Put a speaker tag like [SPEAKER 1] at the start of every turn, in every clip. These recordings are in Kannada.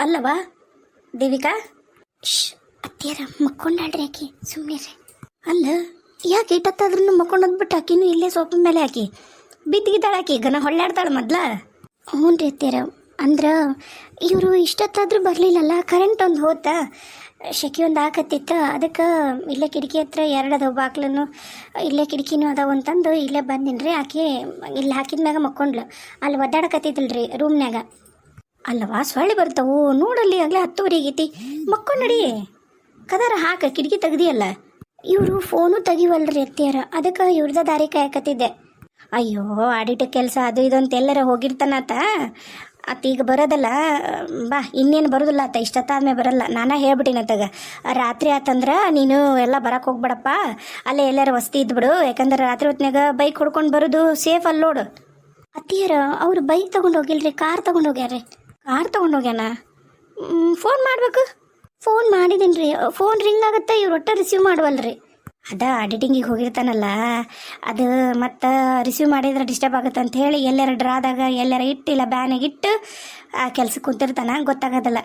[SPEAKER 1] ಅಲ್ಲವಾ ದೇವಿಕಾ? ಅತ್ತಿಯರ ಮಕ್ಕೊಂಡಾಳ್ರಿ ಆಕಿ, ಸುಮ್ಮನೆ ರೀ. ಅಲ್ಲ ಯಾಕೆ ಇಟ್ಟತ್ತಾದ್ರೂ ಮಕ್ಕೊಂಡೋದ್ಬಿಟ್ಟು ಆಕಿನೂ ಇಲ್ಲೇ ಸೋಫಾ ಮೇಲೆ ಹಾಕಿ ಬಿದ್ದಿದ್ದಾಳೆ. ಆಕಿ ಗನ ಹೊಳ್ಳಾಡ್ತಾಳೆ ಮೊದ್ಲ. ಹ್ಞೂ ರೀ ಅತ್ತಿಯರ, ಅಂದ್ರೆ ಇವರು ಇಷ್ಟೊತ್ತಾದ್ರೂ ಬರಲಿಲ್ಲಲ್ಲ, ಕರೆಂಟ್ ಒಂದು ಹೋತಾ, ಶೆಕೆ ಒಂದು ಹಾಕತ್ತಿತ್ತು. ಅದಕ್ಕೆ ಇಲ್ಲೇ ಕಿಟಕಿ ಹತ್ರ 2 ಅದಾವ ಬಾಕ್ಲೂ, ಇಲ್ಲೇ ಕಿಟಕಿನೂ ಅದಾವ ಅಂತಂದು ಇಲ್ಲೇ ಬಂದಿನಿ ರೀ. ಆಕೆ ಇಲ್ಲಿ ಹಾಕಿದ್ಮ್ಯಾಗ ಮಕ್ಕೊಂಡ್ಲು, ಅಲ್ಲಿ ಒದ್ದಾಡಕತ್ತಿದ್ದಿಲ್ರಿ ರೂಮ್ನ್ಯಾಗ. ಅಲ್ಲವಾ ಸೊಳ್ಳೆ ಬರ್ತಾವು ನೋಡಲ್ಲಿ, ಆಗಲೇ 10:30 ಆಗೈತಿ. ಮಕ್ಕೊಂಡಡಿ ಕದಾರ ಹಾಕ, ಕಿಟಕಿ ತೆಗ್ದಿಯಲ್ಲ. ಇವರು ಫೋನು ತೆಗಿವಲ್ರಿ ಅತ್ತಿಯರ, ಅದಕ್ಕೆ ಇವ್ರದ ದಾರಿ ಕಾಯಕತ್ತಿದ್ದೆ. ಅಯ್ಯೋ ಆಡಿಟ ಕೆಲಸ ಅದು ಇದು ಅಂತ ಎಲ್ಲರ ಹೋಗಿರ್ತಾನಾತ. ಈಗ ಬರೋದಲ್ಲ, ಬಾ ಇನ್ನೇನು ಬರೋದಿಲ್ಲ ಆತ, ಇಷ್ಟೊತ್ತಾದ್ಮೇಲೆ ಬರಲ್ಲ. ನಾನಾ ಹೇಳ್ಬಿಟ್ಟಿನತ್ತಾಗ, ರಾತ್ರಿ ಆತಂದ್ರೆ ನೀನು ಎಲ್ಲ ಬರಕ್ಕೆ ಹೋಗ್ಬೇಡಪ್ಪ, ಅಲ್ಲೇ ಎಲ್ಲಾರು ವಸ್ತಿ ಇದ್ಬಿಡು, ಯಾಕಂದ್ರೆ ರಾತ್ರಿ ಹೊತ್ನಾಗ ಬೈಕ್ ಹೊಡ್ಕೊಂಡು ಬರೋದು ಸೇಫ್ ಅಲ್ಲಿ ನೋಡು. ಅತ್ತಿಯರ ಅವ್ರು ಬೈಕ್ ತೊಗೊಂಡು ಹೋಗಿಲ್ರಿ, ಕಾರ್ ತೊಗೊಂಡು ಹೋಗ್ಯಾರ್ರಿ. ಕಾರ್ ತೊಗೊಂಡು ಹೋಗ್ಯಾನ? ಫೋನ್ ಮಾಡ್ಬೇಕು. ಫೋನ್ ಮಾಡಿದ್ದೀನಿ ರೀ, ಫೋನ್ ರಿಂಗ್ ಆಗುತ್ತೆ, ಇವ್ರು ಒಟ್ಟು ರಿಸೀವ್ ಮಾಡುವಲ್ರಿ. ಅದ ಎಡಿಟಿಂಗಿಗೆ ಹೋಗಿರ್ತಾನಲ್ಲ, ಅದು ಮತ್ತು ರಿಸೀವ್ ಮಾಡಿದ್ರೆ ಡಿಸ್ಟರ್ಬ್ ಆಗುತ್ತೆ ಅಂತ ಹೇಳಿ ಎಲ್ಲರ ಡ್ರಾದಾಗ ಎಲ್ಲರ ಇಟ್ಟಿಲ್ಲ ಬ್ಯಾನಾಗ ಇಟ್ಟು ಆ ಕೆಲ್ಸಕ್ಕೆ ಕುಂತಿರ್ತಾನೆ, ಗೊತ್ತಾಗೋದಲ್ಲ.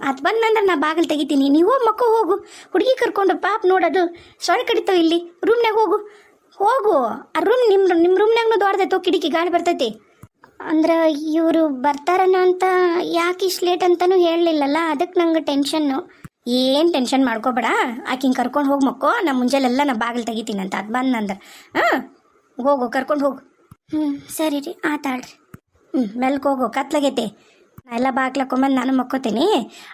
[SPEAKER 1] ಅದು ಬಂದಂದ್ರೆ ನಾ ಬಾಗಿಲು ತೆಗಿತೀನಿ, ನೀವು ಮಕ್ಕಳು ಹೋಗು, ಹುಡುಗಿ ಕರ್ಕೊಂಡು ಪಾಪ ನೋಡೋದು ಸೊಳ್ಳೆ ಕಡಿತಾವೆ ಇಲ್ಲಿ ರೂಮ್ನಾಗ. ಹೋಗು ಆ ರೂಮ್, ನಿಮ್ಮ ರೂಮ್ನಾಗೂ ದೊಡ್ಡದೈತೋ ಕಿಟಕಿ, ಗಾಳಿ ಬರ್ತೈತಿ. ಅಂದ್ರೆ ಇವರು ಬರ್ತಾರನ ಅಂತ ಯಾಕೆ ಇಷ್ಟು ಲೇಟ್ ಅಂತಲೂ ಹೇಳಲಿಲ್ಲಲ್ಲ, ಅದಕ್ಕೆ ನಂಗೆ ಟೆನ್ಷನ್ನು. ಏನು ಟೆನ್ಷನ್ ಮಾಡ್ಕೋಬೇಡ, ಆಕಿಂಗೆ ಕರ್ಕೊಂಡು ಹೋಗಿ ಮಕ್ಕೋ, ನಾ ಮುಂಜಾನೆಲ್ಲ ನಾ ಬಾಗಿಲು ತೆಗಿತೀನಿ ಅಂತ. ಅದು ಬಂದಂದ್ರೆ ಹೋಗು, ಕರ್ಕೊಂಡು ಹೋಗು. ಸರಿ ರೀ, ಆತಾಳ್ರಿ. ಮೆಲ್ಕ್ ಹೋಗು, ಕತ್ಲಾಗೈತಿ. ನಾ ಎಲ್ಲ ಬಾಗ್ಲಕ್ಕೊಂಬಂದು ನಾನು ಮಕ್ಕೋತೀನಿ.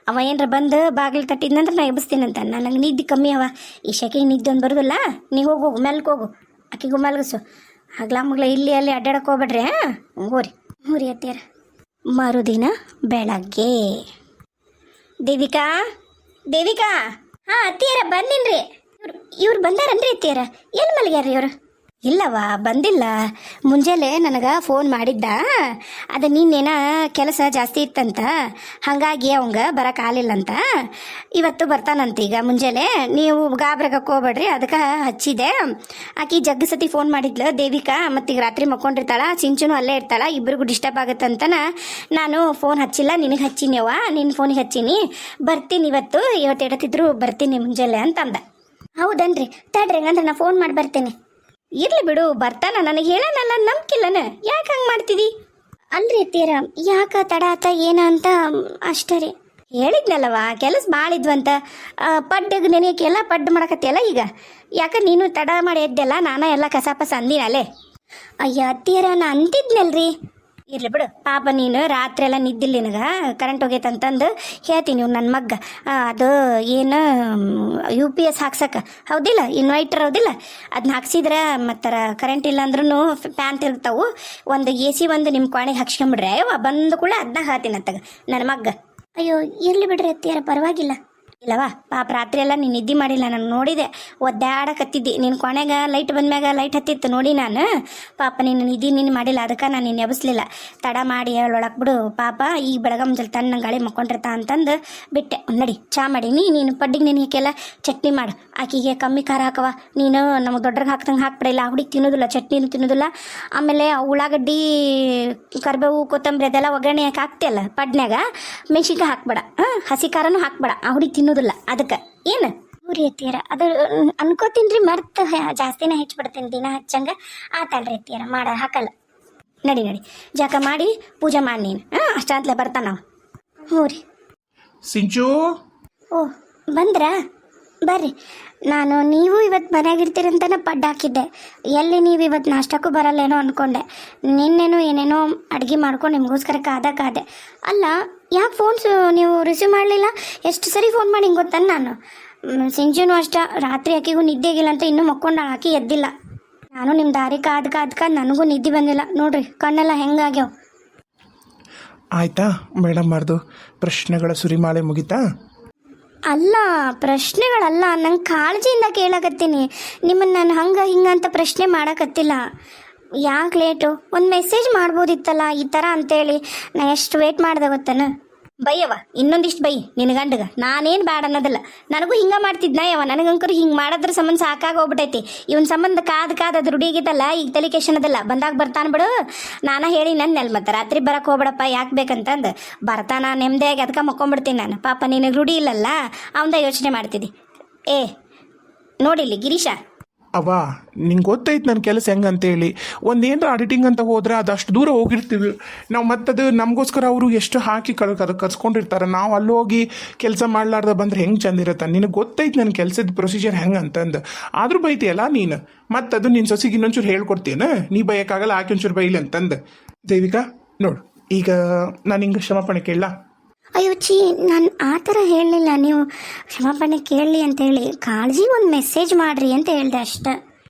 [SPEAKER 1] ಅವ ಏನರ ಬಂದು ಬಾಗಿಲು ತಟ್ಟಿದ್ನಂದ್ರೆ ನಾ ಎಬ್ಬಿಸ್ತೀನಿ ಅಂತ. ನನಗೆ ನಿದ್ದೆ ಕಮ್ಮಿ ಅವ, ಈ ಶೆಕೆಗೆ ನಿದ್ದೆ ಒಂದು ಬರೋದಿಲ್ಲ. ನೀವು ಹೋಗು, ಮೆಲ್ಕ್ ಹೋಗು, ಆಕಿಗೂ ಮಲ್ಗಿಸು. ಹಗ್ಲ ಮಗ್ಲ ಇಲ್ಲಿ ಅಲ್ಲಿ ಅಡ್ಡಾಡಕ್ಕೆ ಹೋಗ್ಬೇಡ್ರಿ. ಹ್ಞೂ ರೀ ಅತ್ತಿಯರ. ಮರುದಿನ ಬೆಳಗ್ಗೆ. ದೇವಿಕಾ ಹಾಂ ಅತ್ತಿಯರ ಬಂದಿನ್ರಿ. ಇವ್ರು ಬಂದಾರನ್ರಿ ಅತ್ತಿಯರ? ಎಲ್ಲಿ ಮಲಗ್ಯಾರ ಇವರು? ಇಲ್ಲವಾ ಬಂದಿಲ್ಲ. ಮುಂಜಾನೆ ನನಗೆ ಫೋನ್ ಮಾಡಿದ್ದ, ಅದು ನಿನ್ನೇನ ಕೆಲಸ ಜಾಸ್ತಿ ಇತ್ತಂತ, ಹಾಗಾಗಿ ಅವಂಗ ಬರೋಕ್ಕಾಗಲಿಲ್ಲಂತ. ಇವತ್ತು ಬರ್ತಾನಂತ ಈಗ ಮುಂಜಾನೆ. ನೀವು ಗಾಬ್ರಾಗಕ್ಕೆ ಹೋಗ್ಬೇಡ್ರಿ, ಅದಕ್ಕೆ ಹಚ್ಚಿದೆ. ಆಕಿ ಜಗ್ಗ ಸತಿ ಫೋನ್ ಮಾಡಿದ್ಲು ದೇವಿಕಾ, ಮತ್ತೀಗ ರಾತ್ರಿ ಮಕ್ಕೊಂಡಿರ್ತಾಳ, ಸಿಂಚುನು ಅಲ್ಲೇ ಇರ್ತಾಳ, ಇಬ್ಬರಿಗೂ ಡಿಸ್ಟರ್ಬ್ ಆಗುತ್ತಂತನ ನಾನು ಫೋನ್ ಹಚ್ಚಿಲ್ಲ, ನಿನಗೆ ಹಚ್ಚಿನಿಯವ, ನಿನ್ನ ಫೋನಿಗೆ ಹಚ್ಚೀನಿ. ಬರ್ತೀನಿ ಇವತ್ತು ಎಡತಿದ್ರು ಬರ್ತೀನಿ ಮುಂಜಾನೆ ಅಂತಂದ. ಹೌದನ್ರಿ, ತಡ್ರಿ ಹಂಗಂದ್ರೆ ನಾ ಫೋನ್ ಮಾಡಿ ಬರ್ತೀನಿ. ಇರ್ಲಿ ಬಿಡು, ಬರ್ತಾನ, ನನಗೆ ಹೇಳನಲ್ಲ, ನಂಬಿಕಿಲ್ಲನ, ಯಾಕೆ ಹಂಗೆ ಮಾಡ್ತಿದಿ? ಅಲ್ರಿ ಅತ್ತೀರ, ಯಾಕೆ ತಡ ಆತ ಏನ ಅಂತ ಅಷ್ಟೇ ರೀ. ಹೇಳಿದ್ನಲ್ಲವ ಕೆಲಸ ಭಾಳ ಇದ್ವಂತ, ಪಡ್ಡಿಗೆ ನೆನೆಯಕ್ಕೆಲ್ಲ ಪಡ್ಡು ಮಾಡಕತ್ತಿಯಲ್ಲ ಈಗ. ಯಾಕೆ ನೀನು ತಡ ಮಾಡಿ ಎದ್ದೆಲ್ಲ, ನಾನು ಎಲ್ಲ ಕಸಾಪಸ ಅಂದಿನಲ್ಲೇ. ಅಯ್ಯ ಅತ್ತೀರ, ನಾ ಅಂತಿದ್ನಲ್ರಿ. ಇರ್ಲಿ ಬಿಡು ಪಾಪ, ನೀನು ರಾತ್ರಿ ಎಲ್ಲ ನಿದ್ದಿಲ್ಲ, ನಿನಗೆ ಕರೆಂಟ್ ಹೋಗೈತಂತಂದು ಹೇಳ್ತೀನಿ. ನೀವು ನನ್ನ ಮಗ್ಗ ಅದು ಏನು UPS ಹಾಕ್ಸಕ್ಕೆ ಹೌದಿಲ್ಲ, ಇನ್ವೈಟರ್ ಹೌದಿಲ್ಲ, ಅದನ್ನ ಹಾಕ್ಸಿದ್ರೆ ಮತ್ತು ಕರೆಂಟ್ ಇಲ್ಲ ಅಂದ್ರೂ ಫ್ಯಾನ್ ತಿರುಗ್ತಾವು. ಒಂದು AC ಒಂದು ನಿಮ್ಮ ಕೋಣೆಗೆ ಹಾಕ್ಸ್ಕೊಂಬಿಡ್ರೆ ಅವ ಬಂದು ಕೂಡ ಅದನ್ನ ಹಾಕ್ತೀನಿ ಅತ್ತಾಗ ನನ್ನ ಮಗ್ಗ. ಅಯ್ಯೋ ಇರ್ಲಿ ಬಿಡ್ರಿ ಅತ್ತಿಯಾರ, ಪರವಾಗಿಲ್ಲ. ಇಲ್ಲವಾ ಪಾಪ ರಾತ್ರಿ ಎಲ್ಲ ನೀನು ನಿದ್ದೆ ಮಾಡಿಲ್ಲ, ನಾನು ನೋಡಿದೆ, ಒದ್ದಾಡಕತ್ತಿದ್ದಿ. ನಿನ್ನ ಕೊನೆಗೆ ಲೈಟ್ ಬಂದ್ಮ್ಯಾಗ ಲೈಟ್ ಹತ್ತಿತ್ತು ನೋಡಿ ನಾನು. ಪಾಪ ನೀನು ನಿದ್ದೆ ಮಾಡಿಲ್ಲ, ಅದಕ್ಕೆ ನಾನು ನಿನ್ನ ಎಬ್ಬಿಸ್ಲಿಲ್ಲ. ತಡ ಮಾಡಿ ಹೇಳೊಳಕ್ಕೆ ಬಿಡು ಪಾಪ, ಈಗ ಬೆಳಗ ಮುಂಜಾನೆ ತಣ್ಣ ಗಾಳಿ ಮಕ್ಕೊಂಡಿರ್ತಾ ಅಂತಂದು ಬಿಟ್ಟೆ. ನಡಿ ಚಾ ಮಾಡೀನಿ, ನೀನು ಪಡ್ಡಿಗೆ ನೆನೆಯಕ್ಕೆಲ್ಲ ಚಟ್ನಿ ಮಾಡು. ಆಕಿಗೆ ಕಮ್ಮಿ ಖಾರ ಹಾಕವ, ನೀನು ನಮಗೆ ದೊಡ್ಡಗೆ ಹಾಕ್ದಂಗೆ ಹಾಕ್ಬಿಡಿಲ್ಲ, ಆ ಹುಡುಗಿ ತಿನ್ನೋದಿಲ್ಲ, ಚಟ್ನಿನೂ ತಿನ್ನೋದಿಲ್ಲ. ಆಮೇಲೆ ಉಳ್ಳಾಗಡ್ಡಿ ಕರಿಬೇವು ಕೊತ್ತಂಬರಿ ಅದೆಲ್ಲ ಒಗ್ಗರಣೆ ಹಾಕ್ತಿಯಲ್ಲ ಪಡ್ನ್ಯಾಗ, ಮೆಣಸಿನ್ಕಾಯಿ ಹಾಕ್ಬೇಡ, ಹಸಿ ಖಾರನೂ ಹಾಕ್ಬೇಡ, ಆ ಹುಡುಗಿ ತಿನ್ನೋದಿಲ್ಲ. ಅದಕ್ಕೆ ಏನು ಊರಿ ಅತ್ತಿಯರ, ಅದು ಅನ್ಕೋತೀನಿ ರೀ, ಮರ್ತು ಜಾಸ್ತಿನೇ ಹೆಚ್ಚಿಬಿಡ್ತೀನಿ ದಿನ ಹಚ್ಚಂಗೆ. ಆತಲ್ರಿ ಅತ್ತಿಯರ, ಮಾಡ ಹಾಕಲ್ಲ. ನಡಿ ಜಾಕ ಮಾಡಿ ಪೂಜೆ ಮಾಡಿ ನೀನು, ಅಷ್ಟಂತಲೇ ಬರ್ತಾನ ನಾವು. ಹ್ಞೂ ರೀ.
[SPEAKER 2] ಸಿಂಚು,
[SPEAKER 1] ಓ ಬಂದ್ರಾ? ಬರ್ರಿ. ನೀವು ಇವತ್ತು ಮನೆಯಾಗಿರ್ತೀರಂತನೇ ಪಡ್ಡು ಹಾಕಿದ್ದೆ. ಎಲ್ಲಿ ನೀವು ಇವತ್ತು ನಾಷ್ಟಕ್ಕೂ ಬರಲ್ಲೇನೋ ಅಂದ್ಕೊಂಡೆ. ನಿನ್ನೇನೋ ಏನೇನೋ ಅಡುಗೆ ಮಾಡ್ಕೊಂಡು ನಿಮಗೋಸ್ಕರ ಕಾದೆ. ಅಲ್ಲ ಯಾಕೆ ಫೋನ್ಸು ನೀವು ರಿಸೀವ್ ಮಾಡಲಿಲ್ಲ? ಎಷ್ಟು ಸರಿ ಫೋನ್ ಮಾಡಿ ಹಿಂಗೆ ಗೊತ್ತಾನ ನಾನು. ಸಿಂಚುನು ಅಷ್ಟ, ರಾತ್ರಿ ಆಕಿಗೂ ನಿದ್ದೆ ಆಗಿಲ್ಲ ಅಂತ ಇನ್ನೂ ಮಕ್ಕೊಂಡಾಳ, ಆಕಿ ಎದ್ದಿಲ್ಲ. ನಾನು ನಿಮ್ಮ ದಾರಿ ಕಾದ್ ನನಗೂ ನಿದ್ದೆ ಬಂದಿಲ್ಲ ನೋಡ್ರಿ, ಕಣ್ಣೆಲ್ಲ ಹೆಂಗಾಗ್ಯಾವ.
[SPEAKER 2] ಆಯ್ತಾ ಮೇಡಮ್ ಮಾಡ್ದು ಪ್ರಶ್ನೆಗಳ ಸುರಿಮಾಲೆ ಮುಗಿತಾ?
[SPEAKER 1] ಅಲ್ಲ ಪ್ರಶ್ನೆಗಳಲ್ಲ, ನಂಗೆ ಕಾಳಜಿಯಿಂದ ಕೇಳಕತ್ತೀನಿ ನಿಮ್ಮನ್ನು. ನಾನು ಹಂಗೆ ಹಿಂಗೆ ಅಂತ ಪ್ರಶ್ನೆ ಮಾಡಕತ್ತಿಲ್ಲ. ಯಾಕೆ ಲೇಟು? ಒಂದು ಮೆಸೇಜ್ ಮಾಡ್ಬೋದಿತ್ತಲ್ಲ ಈ ಥರ ಅಂತೇಳಿ. ನಾ ಎಷ್ಟು ವೇಟ್ ಮಾಡಿದೆ ಗೊತ್ತಾನ? ಬೈಯವ ಇನ್ನೊಂದಿಷ್ಟು ಬೈ ನಿನ್ನ ಗಂಡಗ ನಾನೇನು ಬ್ಯಾಡ ಅನ್ನೋದಿಲ್ಲ. ನನಗೂ ಹಿಂಗೆ ಮಾಡ್ತಿದ್ನ ಯವ, ನನಗಂಕರು ಹಿಂಗೆ ಮಾಡೋದ್ರ ಸಂಬಂಧ ಸಾಕಾಗಿ ಹೋಗ್ಬಿಟ್ಟೈತಿ. ಇವನ್ ಸಂಬಂಧ ಕಾದ್ ಅದು ರೂಢಿಗಿದ್ದಲ್ಲ, ಈಗ ತಲೆ ಕೆಶನದಲ್ಲ. ಬಂದಾಗ ಬರ್ತಾನ ಬಿಡು, ನಾನ ಹೇಳಿ ನನ್ನ ಮತ್ತೆ ರಾತ್ರಿ ಬರಕ್ಕೆ ಹೋಗ್ಬಿಡಪ್ಪ ಯಾಕೆ ಬೇಕಂತಂದು ಬರ್ತಾನ ನೆಮ್ಮದಿಯಾಗಿ ಅದಕ್ಕೆ ಮಕ್ಕೊಂಬಿಡ್ತೀನಿ ನಾನು. ಪಾಪ ನಿನಗೆ ರೂಢಿ ಇಲ್ಲಲ್ಲ, ಅವಂದ ಯೋಚನೆ ಮಾಡ್ತಿದ್ದಿ. ಏ ನೋಡಿಲ್ಲಿ ಗಿರೀಶ,
[SPEAKER 2] ಅವ್ವ ನಿಂಗೆ ಗೊತ್ತೈತೆ ನನ್ನ ಕೆಲಸ ಹೆಂಗಂತೇಳಿ. ಒಂದೇನಾರ ಆಡಿಟಿಂಗ್ ಅಂತ ಹೋದ್ರೆ ಅದು ಅಷ್ಟು ದೂರ ಹೋಗಿರ್ತೀವಿ ನಾವು. ಮತ್ತದು ನಮಗೋಸ್ಕರ ಅವರು ಎಷ್ಟು ಹಾಕಿ ಕರ್ಸ್ಕೊಂಡಿರ್ತಾರೆ. ನಾವು ಅಲ್ಲಿ ಹೋಗಿ ಕೆಲಸ ಮಾಡ್ಲಾರ್ದ ಬಂದ್ರೆ ಹೆಂಗೆ ಚಂದ ಇರುತ್ತೆ. ನಿನಗೆ ಗೊತ್ತೈತೆ ನನ್ನ ಕೆಲಸದ ಪ್ರೊಸೀಜರ್ ಹೆಂಗೆ ಅಂತಂದು. ಆದರೂ ಬೈತಿಯಲ್ಲ ನೀನು, ಮತ್ತದು ನಿನ್ನ ಸೊಸಿಗೆ ಇನ್ನೊಂಚೂರು ಹೇಳ್ಕೊಡ್ತೀನ. ನೀ ಬೈಯೋಕ್ಕಾಗಲ್ಲ, ಆಕೆ ಒಂಚೂರು ಬೈಲಿ ಅಂತಂದು. ದೇವಿಕಾ ನೋಡು, ಈಗ ನಾನು ಹಿಂಗೆ ಕ್ಷಮಾಪಣೆ ಕೇಳಲ್ಲ.
[SPEAKER 1] ಅಯ್ಯೋ ಚಿ, ನಾನು ಆ ಥರ ಹೇಳಲಿಲ್ಲ. ನೀವು ಕ್ಷಮಾಪಣೆ ಕೇಳಲಿ ಅಂತೇಳಿ ಕಾಳಜಿ ಒಂದು ಮೆಸೇಜ್ ಮಾಡಿರಿ ಅಂತ ಹೇಳಿದೆ ಅಷ್ಟೆ.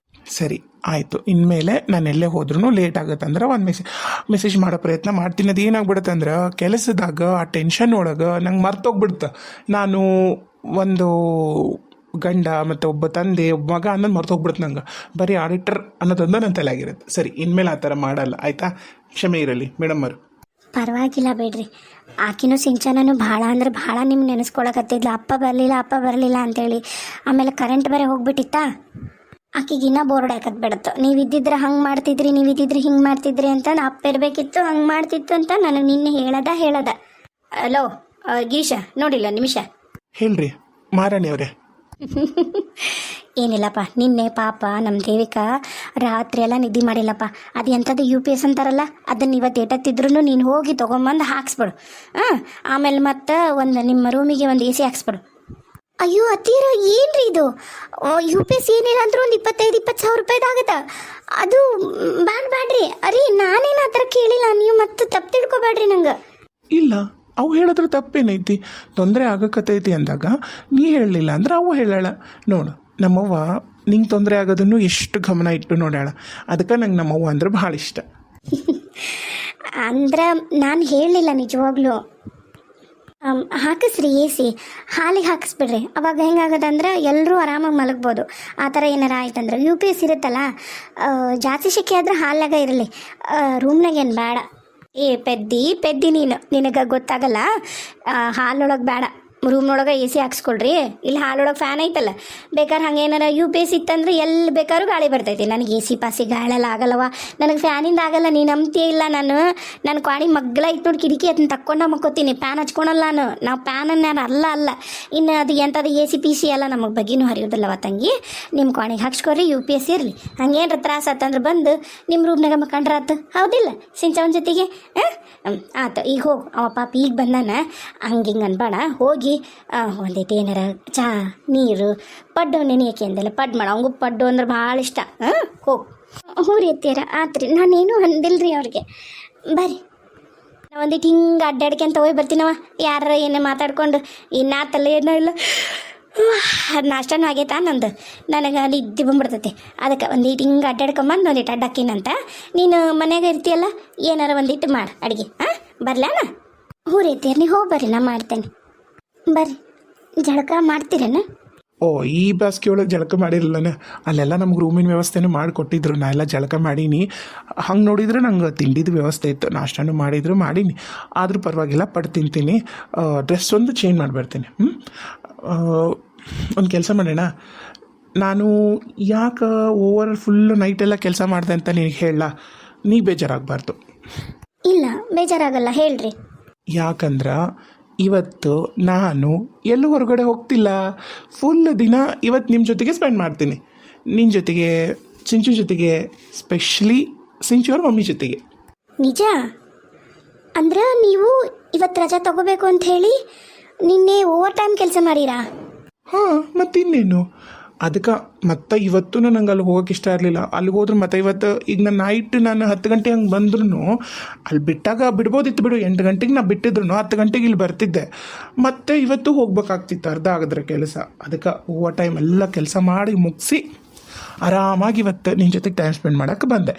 [SPEAKER 2] ಸರಿ ಆಯಿತು, ಇನ್ಮೇಲೆ ನಾನು ಎಲ್ಲೇ ಹೋದ್ರೂ ಲೇಟ್ ಆಗುತ್ತೆ ಅಂದ್ರೆ ಒಂದು ಮೆಸೇಜ್ ಮಾಡೋ ಪ್ರಯತ್ನ ಮಾಡ್ತೀನಿ. ಅದು ಏನಾಗ್ಬಿಡುತ್ತೆ ಅಂದ್ರೆ ಕೆಲಸದಾಗ ಆ ಟೆನ್ಷನ್ ಒಳಗೆ ನಂಗೆ ಮರ್ತೋಗ್ಬಿಡುತ್ತೆ. ನಾನು ಒಂದು ಗಂಡ ಮತ್ತು ಒಬ್ಬ ತಂದೆ ಒಬ್ಬ ಮಗ ಅನ್ನೋದು ಮರ್ತೋಗ್ಬಿಡುತ್ತೆ ನಂಗೆ. ಬರೀ ಆಡಿಟರ್ ಅನ್ನೋದೊಂದು ನನ್ನ ತಲೆ ಆಗಿರುತ್ತೆ. ಸರಿ ಇನ್ಮೇಲೆ ಆ ಥರ ಮಾಡಲ್ಲ, ಆಯಿತಾ? ಕ್ಷಮೆ ಇರಲಿ ಮೇಡಮ್ಮರು.
[SPEAKER 1] ಪರವಾಗಿಲ್ಲ ಬೇಡ್ರಿ. ಆಕಿನೂ ಸಿಂಚನೂ ಭಾಳ ಅಂದ್ರೆ ಭಾಳ ನಿಮ್ಗೆ ನೆನೆಸ್ಕೊಳಕತ್ತಿದ್ಲು. ಅಪ್ಪ ಬರಲಿಲ್ಲ ಅಂತೇಳಿ. ಆಮೇಲೆ ಕರೆಂಟ್ ಬೇರೆ ಹೋಗ್ಬಿಟ್ಟಿತ್ತಾ, ಆಕಿಗಿನ್ನ ಬೋರ್ಡ್ ಹಾಕತ್ ಬಿಡತ್ತು. ನೀವಿದ್ದಿದ್ರೆ ಹಂಗೆ ಮಾಡ್ತಿದ್ರಿ, ನೀವಿದ್ದಿದ್ರೆ ಹಿಂಗೆ ಮಾಡ್ತಿದ್ರಿ ಅಂತ. ಅಪ್ಪ ಇರಬೇಕಿತ್ತು, ಹಂಗೆ ಮಾಡ್ತಿತ್ತು ಅಂತ ನನಗೆ ನಿನ್ನೆ ಹೇಳದ. ಹಲೋ ಗೀಶ, ನೋಡಿಲ್ಲ ನಿಮಿಷ.
[SPEAKER 2] ಹೇಳ್ರಿ ಮಾರಾಣಿ ಅವರೇ.
[SPEAKER 1] ಏನಿಲ್ಲಪ್ಪ, ನಿನ್ನೆ ಪಾಪ ನಮ್ಮ ದೇವಿಕಾ ರಾತ್ರಿ ಎಲ್ಲ ನಿದ್ದೆ ಮಾಡಿಲ್ಲಪ್ಪ. ಅದು ಎಂಥದ್ದು UPS ಅಂತಾರಲ್ಲ, ಅದನ್ನು ಇವತ್ತು ಏಟತ್ತಿದ್ರು ನೀನು ಹೋಗಿ ತೊಗೊಂಬಂದು ಹಾಕ್ಸ್ಬಿಡು. ಆಮೇಲೆ ಮತ್ತೆ ನಿಮ್ಮ ರೂಮಿಗೆ ಒಂದು AC ಹಾಕ್ಸ್ಬಿಡು. ಅಯ್ಯೋ ಅತ್ತೀರ, ಏನ್ರಿ ಇದು? UPS ಏನಿಲ್ಲ ಅಂದ್ರೂ ಒಂದು 25-20 ಸಾವಿರ ರೂಪಾಯಿದಾಗತ್ತ. ಅದು ಬ್ಯಾಡ್ರಿ. ಅರಿ ನಾನೇನು ಆ ಥರ ಕೇಳಿಲ್ಲ, ನೀವು ಮತ್ತೆ ತಪ್ಪು ತಿಳ್ಕೊಬೇಡ್ರಿ ನಂಗೆ.
[SPEAKER 2] ಇಲ್ಲ, ಅವು ಹೇಳಿದ್ರೆ ತಪ್ಪೇನೈತಿ? ತೊಂದರೆ ಆಗಕತ್ತೈತಿ ಅಂದಾಗ ನೀ ಹೇಳಲಿಲ್ಲ ಅಂದ್ರೆ ಅವು ಹೇಳಾಳ. ನೋಡು, ನಮ್ಮವ್ವ ನಿಂಗೆ ತೊಂದರೆ ಆಗೋದನ್ನು ಎಷ್ಟು ಗಮನ ಇಟ್ಟು ನೋಡ್ಯಾಳ. ಅದಕ್ಕೆ ನಂಗೆ ನಮ್ಮವ್ವ ಅಂದ್ರೆ ಭಾಳ ಇಷ್ಟ.
[SPEAKER 1] ಅಂದ್ರೆ ನಾನು ಹೇಳಲಿಲ್ಲ ನಿಜವಾಗ್ಲೂ. ಹಾಕಿಸ್ರಿ AC, ಹಾಲಿಗೆ ಹಾಕಿಸ್ಬಿಡ್ರಿ. ಅವಾಗ ಹೆಂಗಾಗದಂದ್ರೆ ಎಲ್ಲರೂ ಆರಾಮಾಗಿ ಮಲಗ್ಬೋದು. ಆ ಥರ ಏನಾರ ಆಯ್ತಂದ್ರೆ UPS ಇರುತ್ತಲ್ಲ, ಜಾಸ್ತಿ ಶೆಕೆ ಆದ್ರೆ ಹಾಲಾಗ ಇರಲಿ, ರೂಮ್ನಾಗೇನು ಬೇಡ. ಏ ಪೆದ್ದಿ ನಿನಗೆ ಗೊತ್ತಾಗಲ್ಲ. ಹಾಲೊಳಗೆ ಬೇಡ, ರೂಮ್ನೊಳಗೆ AC ಹಾಕ್ಸ್ಕೊಳ್ರಿ. ಇಲ್ಲಿ ಹಾಲೊಳಗೆ ಫ್ಯಾನ್ ಐತಲ್ಲ, ಬೇಕಾದ್ರೆ ಹಂಗೇನಾರ UPS ಇತ್ತಂದ್ರೆ ಎಲ್ಲಿ ಬೇಕಾದ್ರೂ ಗಾಳಿ ಬರ್ತೈತಿ. ನನಗೆ AC ಪಾಸಿ ಗಾಳೆಲ್ಲ ಆಗಲ್ಲವ, ನನಗೆ ಫ್ಯಾನಿಂದ ಆಗಲ್ಲ. ನೀನು ನಂಬ್ತೀಯ ಇಲ್ಲ. ನಾನು ಕ್ವಾಣಿ ಮಗ್ಲ ಇಟ್ಟು ನೋಡಿ ಕಿಟಕಿ ಅದನ್ನ ತಕ್ಕೊಂಡು ಮಕ್ಕೋತೀನಿ. ಪ್ಯಾನ್ ಹಚ್ಕೊಳಲ್ಲ ನಾವು ಪ್ಯಾನನ್ನು ನಾನು ಅಲ್ಲ. ಇನ್ನು ಅದು ಎಂಥದ್ದು AC PC ಎಲ್ಲ ನಮಗೆ ಬಗ್ಗಿನೂ ಹರಿಯೋದಿಲ್ಲವ ತಂಗಿ. ನಿಮ್ಮ ಕ್ವಾಣಿಗೆ ಹಾಕ್ಸ್ಕೊಡ್ರಿ, UPS ಇರಲಿ. ಹಂಗೇನ್ರ ತ್ರಾಸ ಆತಂದ್ರೆ ಬಂದು ನಿಮ್ಮ ರೂಮ್ನಾಗ ಮಕ್ಕಂಡ್ರ ಆತು, ಹೌದಿಲ್ಲ ಸಿಂಚವನ ಜೊತೆಗೆ? ಆತು, ಈಗ ಹೋಗು. ಅವ ಪಾಪ ಈಗ ಬಂದಾನ, ಹಂಗೆ ಅನ್ಬೇಡ. ಹೋಗಿ ಒಂದೈತೆ ಏನಾರ ಚಾ ನೀರು ಪಡ್ಡು ನೆನೆಯಕ್ಕೆ ಅಂದಲ್ಲ, ಪಡ್ ಮಾಡ. ಅವಂಗೂ ಪಡ್ಡು ಅಂದ್ರೆ ಭಾಳ ಇಷ್ಟ. ಹೋಗು. ಹ್ಞೂ ರೀ ಅತ್ತೀರ, ಆತ್ರಿ. ನಾನೇನು ಅಂದಿಲ್ರಿ ಅವ್ರಿಗೆ. ಬರ್ರಿ, ನಾವು ಒಂದಿಟ್ಟು ಹಿಂಗೆ ಅಡ್ಡಾಡ್ಕೊಂತ ಹೋಗಿ ಬರ್ತೀನವ. ಯಾರ ಏನೇ ಮಾತಾಡ್ಕೊಂಡು ಇನ್ನಾತಲ್ಲ ಏನೋ ಇಲ್ಲ. ನಾಷ್ಟನೂ ಆಗೈತಾ ನಂದು. ನನಗೆ ನಿದ್ದೆ ಬಂದ್ಬಿಡ್ತೈತಿ. ಅದಕ್ಕೆ ಒಂದಿಟ್ಟು ಹಿಂಗೆ ಅಡ್ಡಾಡ್ಕೊಂಬಂದು ಒಂದಿಟ್ಟು ಅಡ್ಡಾಕಿನಂತ. ನೀನು ಮನ್ಯಾಗ ಇರ್ತೀಯಲ್ಲ, ಏನಾರ ಒಂದಿಟ್ಟು ಮಾಡಿ ಅಡುಗೆ. ಬರ್ಲಾನ? ಹ್ಞೂ ರೀ ಅತ್ತೀರ, ನೀವು ಹೋಗಿ ಬರ್ರಿ, ನಾ ಮಾಡ್ತೇನೆ. ಬರ್ರಿ. ಜಳಕ ಮಾಡ್ತೀರೇನ?
[SPEAKER 2] ಓ, ಈ ಬೇಸಿಗೆ ಒಳಗೆ ಜಳಕ ಮಾಡಿರಲ್ಲನ. ಅಲ್ಲೆಲ್ಲ ನಮ್ಗೆ ರೂಮಿನ ವ್ಯವಸ್ಥೆನೂ ಮಾಡಿಕೊಟ್ಟಿದ್ರು. ನಾ ಎಲ್ಲ ಜಳಕ ಮಾಡೀನಿ. ಹಂಗೆ ನೋಡಿದ್ರೆ ನಂಗೆ ತಿಂಡಿದ ವ್ಯವಸ್ಥೆ ಇತ್ತು, ನಾಷ್ಟನೂ ಮಾಡೀನಿ. ಆದರೂ ಪರವಾಗಿಲ್ಲ, ಪಡ್ ತಿಂತೀನಿ. ಡ್ರೆಸ್ ಒಂದು ಚೇಂಜ್ ಮಾಡಿಬರ್ತೀನಿ. ಒಂದು ಕೆಲಸ ಮಾಡೋಣ, ನಾನು ಯಾಕೆ ಫುಲ್ ನೈಟೆಲ್ಲ ಕೆಲಸ ಮಾಡಿದೆ ಅಂತ ನಿನಗೆ ಹೇಳಲ್ಲ, ನೀ ಬೇಜಾರಾಗಬಾರ್ದು.
[SPEAKER 1] ಇಲ್ಲ, ಬೇಜಾರಾಗಲ್ಲ, ಹೇಳ್ರಿ.
[SPEAKER 2] ಯಾಕಂದ್ರೆ ಇವತ್ತು ನಾನು ಎಲ್ಲೂ ಹೊರಗಡೆ ಹೋಗ್ತಿಲ್ಲ. ಫುಲ್ ದಿನ ಇವತ್ತು ನಿಮ್ಮ ಜೊತೆಗೆ ಸ್ಪೆಂಡ್ ಮಾಡ್ತೀನಿ. ನಿನ್ನ ಜೊತೆಗೆ, ಸಿಂಚು ಜೊತೆಗೆ, ಸ್ಪೆಷಲಿ ಸಿಂಚು ಅವ್ರ ಮಮ್ಮಿ ಜೊತೆಗೆ.
[SPEAKER 1] ನಿಜ ಅಂದ್ರೆ ನೀವು ಇವತ್ತು ರಜಾ ತಗೋಬೇಕು ಅಂತ ಹೇಳಿ ನಿನ್ನೆ ಓವರ್ ಟೈಮ್ ಕೆಲಸ ಮಾಡಿರಾ?
[SPEAKER 2] ಹಾಂ, ಮತ್ತಿನ್ನೇನು. ಅದಕ್ಕೆ ಮತ್ತೆ ಇವತ್ತು ನಂಗೆ ಅಲ್ಲಿ ಹೋಗೋಕೆ ಇಷ್ಟ ಇರಲಿಲ್ಲ. ಅಲ್ಲಿಗೆ ಹೋದ್ರೆ ಮತ್ತೆ ಇವತ್ತು ಈಗ ನಾನು ನೈಟ್ 10 ಗಂಟೆ ಹಂಗೆ ಬಂದ್ರೂ ಅಲ್ಲಿ ಬಿಟ್ಟಾಗ ಬಿಡ್ಬೋದಿತ್ತು ಬಿಡು. 8 ಗಂಟೆಗೆ ನಾ ಬಿಟ್ಟಿದ್ರು 10 ಗಂಟೆಗೆ ಇಲ್ಲಿ ಬರ್ತಿದ್ದೆ. ಮತ್ತೆ ಇವತ್ತು ಹೋಗ್ಬೇಕಾಗ್ತಿತ್ತು ಅರ್ಧ ಆಗಿದ್ರೆ ಕೆಲಸ. ಅದಕ್ಕೆ ಓವರ್ ಟೈಮ್ ಎಲ್ಲ ಕೆಲಸ ಮಾಡಿ ಮುಗಿಸಿ ಆರಾಮಾಗಿ ಇವತ್ತು ನಿನ್ನ ಜೊತೆಗೆ ಟೈಮ್ ಸ್ಪೆಂಡ್ ಮಾಡೋಕ್ಕೆ ಬಂದೆ.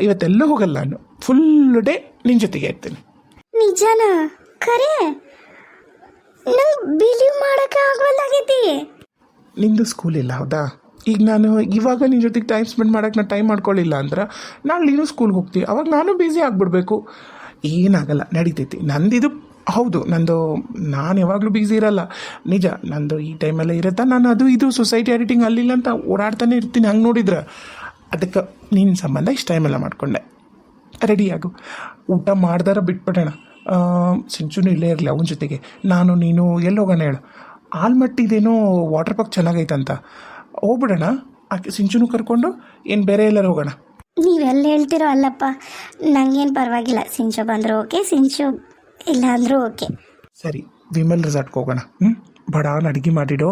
[SPEAKER 2] ಇವತ್ತೆಲ್ಲ ಹೋಗಲ್ಲ, ನಾನು ಫುಲ್ ಡೇ ನಿನ್ನ ಜೊತೆಗೆ ಇರ್ತೀನಿ.
[SPEAKER 1] ನಿಜನಾ? ಖರೆ? ನಂಗೆ ಬಿಲೀವ್ ಮಾಡೋಕ್ಕೆ ಆಗವಲ್ಲಾಗೈತಿ.
[SPEAKER 2] ನಿಂದು ಸ್ಕೂಲ್ ಇಲ್ಲ ಹೌದಾ? ಈಗ ನಾನು ಇವಾಗ ನಿನ್ನ ಜೊತೆಗೆ ಟೈಮ್ ಸ್ಪೆಂಡ್ ಮಾಡೋಕ್ಕೆ ನಾನು ಟೈಮ್ ಮಾಡ್ಕೊಳ್ಳಿಲ್ಲ ಅಂದ್ರೆ ನಾಳೆ ನೀನು ಸ್ಕೂಲ್ಗೆ ಹೋಗ್ತೀವಿ, ಅವಾಗ ನಾನು ಬ್ಯುಸಿ ಆಗಿಬಿಡ್ಬೇಕು. ಏನಾಗಲ್ಲ, ನಡೀತೈತಿ. ನಂದಿದು ಹೌದು ನಾನು ಯಾವಾಗಲೂ ಬ್ಯುಸಿ ಇರಲ್ಲ ನಿಜ. ನಂದು ಈ ಟೈಮಲ್ಲೇ ಇರುತ್ತಾ, ನಾನು ಅದು ಇದು ಸೊಸೈಟಿ ಎಡಿಟಿಂಗ್ ಅಲ್ಲಿಲ್ಲ ಅಂತ ಓಡಾಡ್ತಾನೆ ಇರ್ತೀನಿ. ಹಂಗೆ ನೋಡಿದ್ರೆ ಅದಕ್ಕೆ ನಿನ್ನ ಸಂಬಂಧ ಇಷ್ಟು ಟೈಮೆಲ್ಲ ಮಾಡಿಕೊಂಡೆ. ರೆಡಿಯಾಗು, ಊಟ ಮಾಡ್ದಾರ ಬಿಟ್ಬಿಡೋಣ. ಸಿಂಚುನು ಇಲ್ಲೇ ಇರಲಿ ಅವನ ಜೊತೆಗೆ. ನಾನು ನೀನು ಎಲ್ಲಿ ಹೋಗೋಣ ಹೇಳು? ಆಲ್ಮಟ್ಟಿದೇನೋ ವಾಟರ್ ಪಾರ್ಕ್ ಚೆನ್ನಾಗೈತಂತ, ಹೋಗ್ಬಿಡೋಣ. ಆಕೆ ಸಿಂಚುನು ಕರ್ಕೊಂಡು ಏನು ಬೇರೆ ಎಲ್ಲರೂ ಹೋಗೋಣ.
[SPEAKER 1] ನೀವೆಲ್ಲ ಹೇಳ್ತಿರೋ ಅಲ್ಲಪ್ಪ, ನಂಗೇನು ಪರವಾಗಿಲ್ಲ. ಸಿಂಚು ಬಂದರೂ ಓಕೆ, ಸಿಂಚು ಇಲ್ಲ ಅಂದರೂ ಓಕೆ.
[SPEAKER 2] ಸರಿ, ವಿಮಲ್ ರೆಸಾರ್ಟ್ಗೆ ಹೋಗೋಣ. ಬಡಾನ್ ಅಡುಗೆ ಮಾಡಿಡೋ,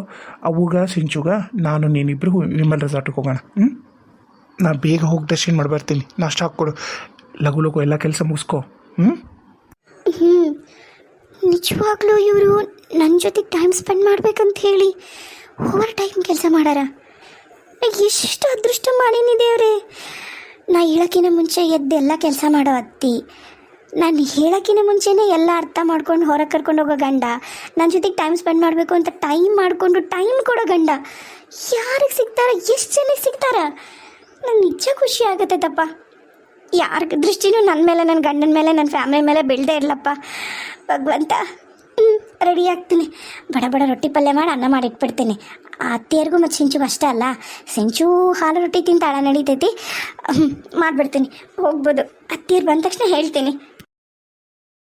[SPEAKER 2] ಅವುಗ ಸಿಂಚುಗ ನಾನು ನೀನಿಬ್ರಿಗೂ ವಿಮಲ್ ರೆಸಾರ್ಟ್ಗೆ ಹೋಗೋಣ. ನಾ ಬೇಗ ಹೋಗಿ ದರ್ಶನ ಮಾಡಿ ಬರ್ತೀನಿ. ನಾಷ್ಟ ಹಾಕ್ಕೊಡು, ಲಘು ಲಘು ಎಲ್ಲ ಕೆಲಸ ಮುಗಿಸ್ಕೊ.
[SPEAKER 1] ನಿಜವಾಗ್ಲೂ ಇವರು ನನ್ನ ಜೊತೆಗೆ ಟೈಮ್ ಸ್ಪೆಂಡ್ ಮಾಡ್ಬೇಕಂತ ಹೇಳಿ ಓವರ್ ಟೈಮ್ ಕೆಲಸ ಮಾಡಾರ. ಎಷ್ಟು ಅದೃಷ್ಟ ಮಾಡೀನಿ ದೇವ್ರೆ. ನಾ ಹೇಳೋಕ್ಕಿಂತ ಮುಂಚೆ ಎದ್ದೆಲ್ಲ ಕೆಲಸ ಮಾಡೋ ಅತ್ತಿ, ನಾನು ಹೇಳೋಕ್ಕಿಂತ ಮುಂಚೆನೇ ಎಲ್ಲ ಅರ್ಥ ಮಾಡ್ಕೊಂಡು ಹೊರಗೆ ಕರ್ಕೊಂಡು ಹೋಗೋ ಗಂಡ, ನನ್ನ ಜೊತೆಗೆ ಟೈಮ್ ಸ್ಪೆಂಡ್ ಮಾಡಬೇಕು ಅಂತ ಟೈಮ್ ಮಾಡಿಕೊಂಡು ಟೈಮ್ ಕೊಡೋ ಗಂಡ ಯಾರಿಗೆ ಸಿಗ್ತಾರ? ಎಷ್ಟು ಜನಕ್ಕೆ ಸಿಗ್ತಾರ? ನಂಗೆ ನಿಜ ಖುಷಿ ಆಗುತ್ತೆ ತಪ್ಪ. ಯಾರ ದೃಷ್ಟಿನೂ ನನ್ನ ಮೇಲೆ, ನನ್ನ ಗಂಡನ ಮೇಲೆ, ನನ್ನ ಫ್ಯಾಮಿಲಿ ಮೇಲೆ ಬೀಳದೇ ಇರಲಪ್ಪ ಭಗವಂತ. ರೆಡಿ ಆಗ್ತೀನಿ. ಬಡ ಬಡ ರೊಟ್ಟಿ ಪಲ್ಯ ಮಾಡಿ ಅನ್ನ ಮಾಡಿ ಇಟ್ಬಿಡ್ತೀನಿ. ಅತ್ತಿಯರಿಗೂ ಮತ್ತು ಸಿಂಚುಗೂ ಅಷ್ಟೇ ಅಲ್ಲ, ಸಿಂಚು ಹಾಲು ರೊಟ್ಟಿ ತಿಂತಾಳ ನಡೀತೈತಿ. ಮಾಡಿಬಿಡ್ತೀನಿ, ಹೋಗ್ಬೋದು. ಅತ್ತಿಯರು ಬಂದ ತಕ್ಷಣ ಹೇಳ್ತೀನಿ.